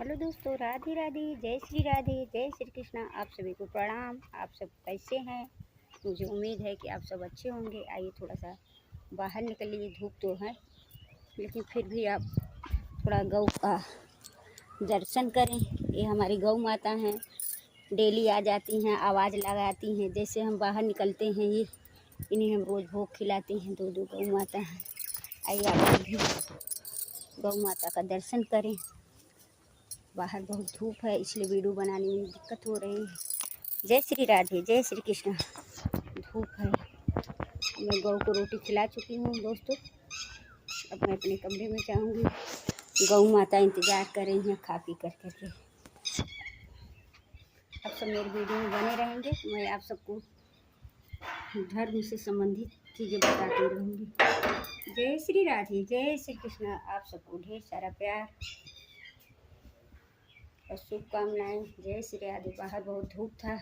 Hello दोस्तों, राधे राधे, जय श्री कृष्णा। आप सभी को प्रणाम। आप सब कैसे हैं? मुझे उम्मीद है कि आप सब अच्छे होंगे। आइए थोड़ा सा बाहर निकलिए। धूप तो है लेकिन फिर भी आप थोड़ा गौ का दर्शन करें। ये हमारी गौ माता हैं, डेली आ जाती हैं, आवाज़ लगाती हैं। जैसे हम बाहर निकलते हैं ये इन्हें हम रोज़ भोग खिलाती हैं। दो दो गौ माता हैं। आइए आप भी गौ माता का दर्शन करें। बाहर बहुत धूप है इसलिए वीडियो बनाने में दिक्कत हो रही है। जय श्री राधे, जय श्री कृष्ण। धूप है। मैं गौ को रोटी खिला चुकी हूँ दोस्तों। अब मैं अपने कमरे में जाऊँगी। गौ माता इंतज़ार कर रही हैं खा पी कर के। अब सब मेरे वीडियो में बने रहेंगे। मैं आप सबको धर्म से संबंधित चीज़ें बताती रहूँगी। जय श्री राधे, जय श्री कृष्ण। आप सबको ढेर सारा प्यार और शुभकामनाएं। जय श्री राधे। बाहर बहुत धूप था